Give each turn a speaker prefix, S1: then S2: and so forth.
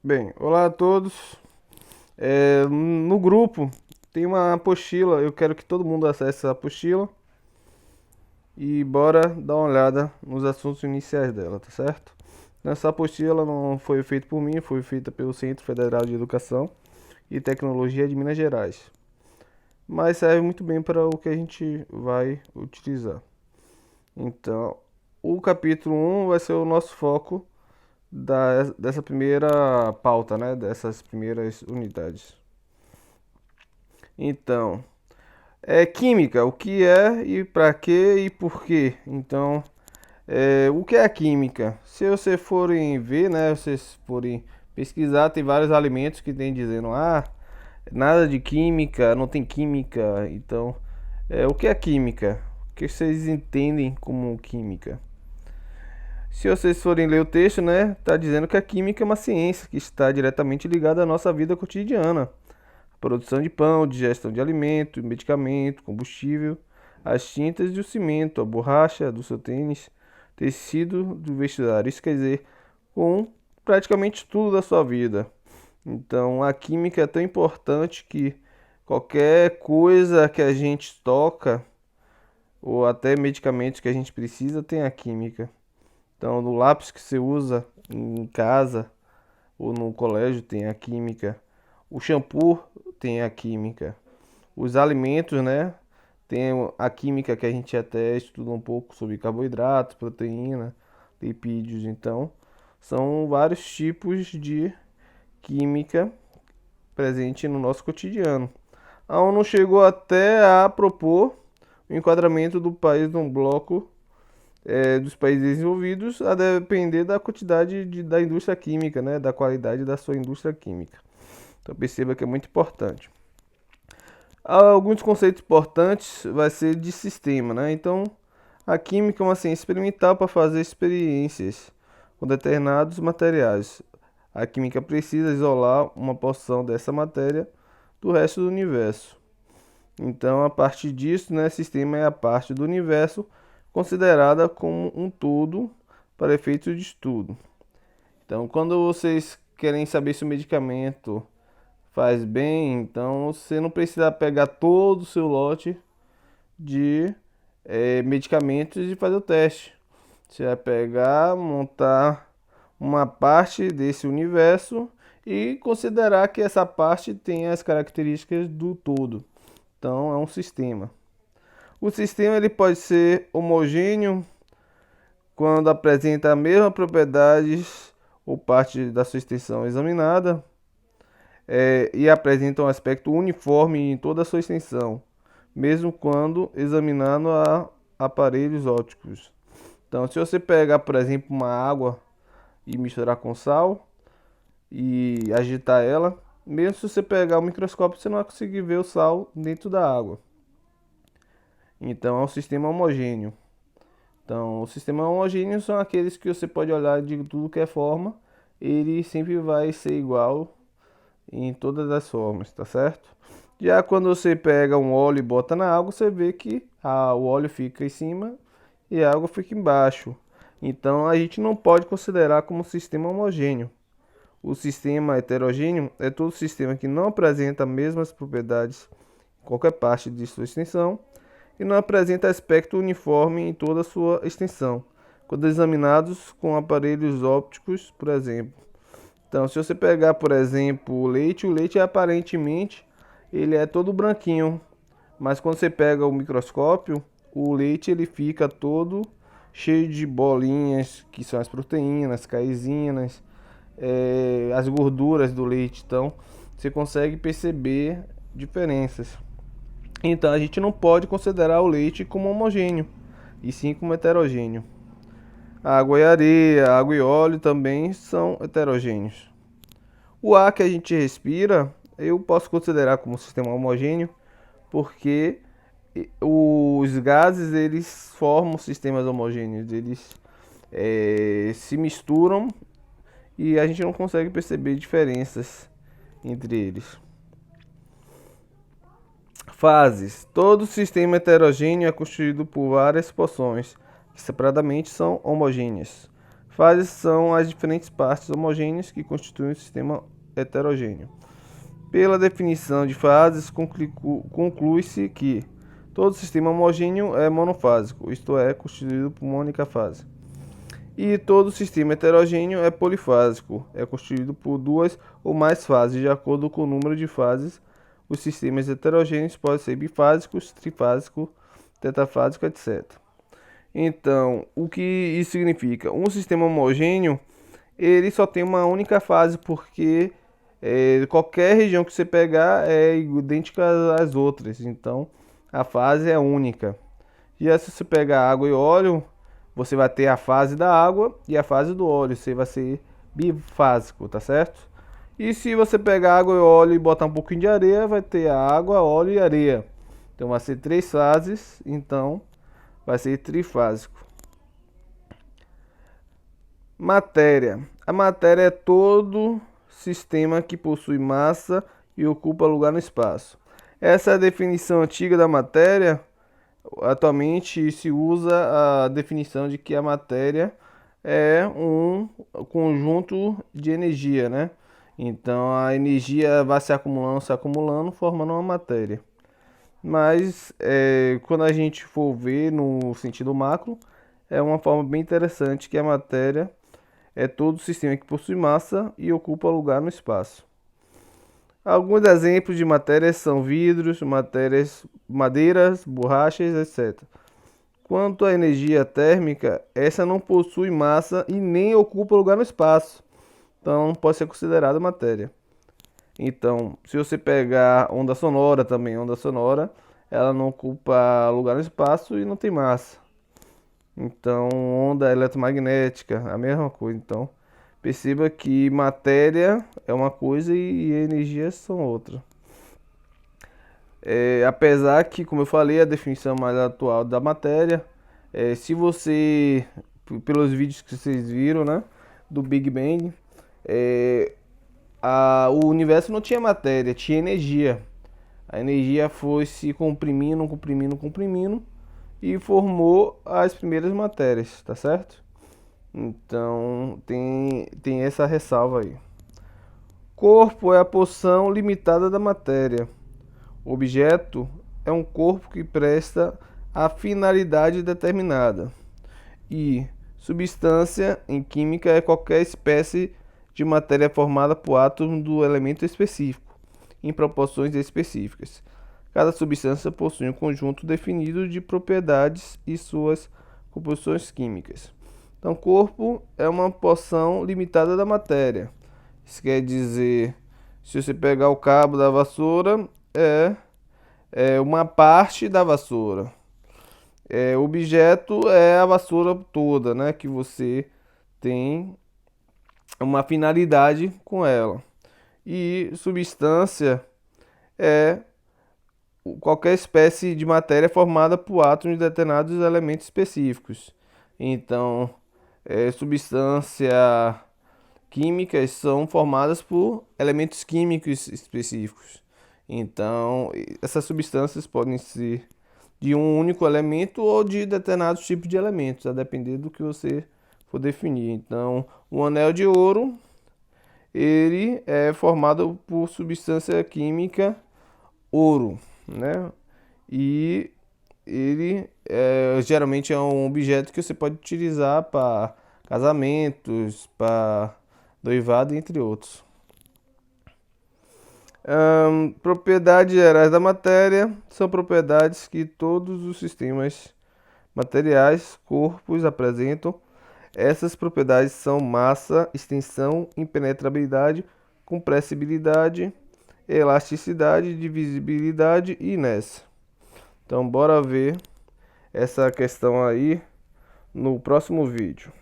S1: Bem, olá a todos. No grupo tem uma apostila, eu quero que todo mundo acesse essa apostila e bora dar uma olhada nos assuntos iniciais dela, tá certo? Essa apostila não foi feita por mim, foi feita pelo Centro Federal de Educação e Tecnologia de Minas Gerais, mas serve muito bem para o que a gente vai utilizar. Então, o capítulo um vai ser o nosso foco dessa primeira pauta, né? Dessas primeiras unidades. Então, química, o que é e para quê e por quê? Então, o que é a química? Se vocês forem ver, né, vocês forem pesquisar, tem vários alimentos que tem dizendo, nada de química, não tem química. Então, o que é química? O que vocês entendem como química? Se vocês forem ler o texto, né, tá dizendo que a química é uma ciência que está diretamente ligada à nossa vida cotidiana. Produção de pão, digestão de alimento, medicamento, combustível, as tintas e o cimento, a borracha do seu tênis, tecido do vestuário. Isso quer dizer, com praticamente tudo da sua vida. Então, a química é tão importante que qualquer coisa que a gente toca, ou até medicamentos que a gente precisa, tem a química. Então, no lápis que você usa em casa ou no colégio, tem a química. O shampoo tem a química. Os alimentos, né? Tem a química que a gente até estuda um pouco sobre carboidratos, proteína, lipídios. Então, são vários tipos de química presente no nosso cotidiano. A ONU chegou até a propor o enquadramento do país num bloco dos países desenvolvidos, a depender da quantidade da indústria química, né? Da qualidade da sua indústria química. Então perceba que é muito importante. Alguns conceitos importantes vai ser de sistema, né? Então, a química é uma ciência experimental para fazer experiências com determinados materiais. A química precisa isolar uma porção dessa matéria do resto do universo. Então, a partir disso, né, sistema é a parte do universo considerada como um todo para efeitos de estudo. Então, quando vocês querem saber se o medicamento faz bem, então você não precisa pegar todo o seu lote de medicamentos e fazer o teste. Você vai pegar, montar uma parte desse universo e considerar que essa parte tem as características do todo. Então é um sistema. O sistema ele pode ser homogêneo quando apresenta a mesma propriedades ou parte da sua extensão examinada, e apresenta um aspecto uniforme em toda a sua extensão, mesmo quando examinando aparelhos ópticos. Então, se você pegar, por exemplo, uma água e misturar com sal e agitar ela, mesmo se você pegar o microscópio, você não vai conseguir ver o sal dentro da água. Então, é um sistema homogêneo. Então, os sistemas homogêneos são aqueles que você pode olhar de tudo que é forma, ele sempre vai ser igual em todas as formas, tá certo? Já quando você pega um óleo e bota na água, você vê que o óleo fica em cima e a água fica embaixo. Então a gente não pode considerar como sistema homogêneo. O sistema heterogêneo é todo sistema que não apresenta as mesmas propriedades em qualquer parte de sua extensão e não apresenta aspecto uniforme em toda a sua extensão, quando examinados com aparelhos ópticos, por exemplo. Então, se você pegar, por exemplo, o leite aparentemente ele é todo branquinho, mas quando você pega o microscópio, o leite ele fica todo cheio de bolinhas, que são as proteínas, caseínas, as gorduras do leite. Então, você consegue perceber diferenças. Então, a gente não pode considerar o leite como homogêneo, e sim como heterogêneo. Água e areia, água e óleo também são heterogêneos. O ar que a gente respira, eu posso considerar como um sistema homogêneo, porque os gases eles formam sistemas homogêneos, eles se misturam e a gente não consegue perceber diferenças entre eles. Fases. Todo sistema heterogêneo é constituído por várias porções, que separadamente são homogêneas. Fases são as diferentes partes homogêneas que constituem um sistema heterogêneo. Pela definição de fases, conclui-se que todo sistema homogêneo é monofásico, isto é, constituído por uma única fase. E todo sistema heterogêneo é polifásico, é constituído por duas ou mais fases, de acordo com o número de fases. Os sistemas heterogêneos podem ser bifásicos, trifásicos, tetrafásicos, etc. Então, o que isso significa? Um sistema homogêneo, ele só tem uma única fase, porque qualquer região que você pegar é idêntica às outras, então a fase é única. Já se você pegar água e óleo, você vai ter a fase da água e a fase do óleo, você vai ser bifásico, tá certo? E se você pegar água e óleo e botar um pouquinho de areia, vai ter a água, óleo e areia. Então vai ser três fases, então vai ser trifásico. Matéria. A matéria é todo sistema que possui massa e ocupa lugar no espaço. Essa é a definição antiga da matéria. Atualmente se usa a definição de que a matéria é um conjunto de energia, né? Então a energia vai se acumulando, formando uma matéria. Mas quando a gente for ver no sentido macro, é uma forma bem interessante que a matéria é todo sistema que possui massa e ocupa lugar no espaço. Alguns exemplos de matérias são vidros, madeiras, borrachas, etc. Quanto à energia térmica, essa não possui massa e nem ocupa lugar no espaço, então pode ser considerada matéria. Então, se você pegar onda sonora também, onda sonora, ela não ocupa lugar no espaço e não tem massa. Então, onda eletromagnética, a mesma coisa. Então, perceba que matéria é uma coisa e energias são outra. Apesar que, como eu falei, a definição mais atual da matéria, se você, pelos vídeos que vocês viram, né, do Big Bang, o universo não tinha matéria, tinha energia. A energia foi se comprimindo, comprimindo, comprimindo e formou as primeiras matérias, tá certo? Então tem essa ressalva aí. Corpo é a porção limitada da matéria. Objeto é um corpo que presta a finalidade determinada. E substância em química é qualquer espécie de matéria formada por átomos do elemento específico, em proporções específicas. Cada substância possui um conjunto definido de propriedades e suas composições químicas. Então, corpo é uma porção limitada da matéria. Isso quer dizer, se você pegar o cabo da vassoura, é uma parte da vassoura. Objeto é a vassoura toda, né? Que você tem uma finalidade com ela. E substância é qualquer espécie de matéria formada por átomos de determinados elementos específicos. Então, substância químicas são formadas por elementos químicos específicos. Então, essas substâncias podem ser de um único elemento ou de determinados tipos de elementos, a depender do que você for definir. Então, o anel de ouro, ele é formado por substância química ouro, né? E ele geralmente é um objeto que você pode utilizar para casamentos, para noivado, entre outros. Propriedades gerais da matéria são propriedades que todos os sistemas materiais, corpos apresentam. Essas propriedades são massa, extensão, impenetrabilidade, compressibilidade, elasticidade, divisibilidade e inércia. Então, bora ver essa questão aí no próximo vídeo.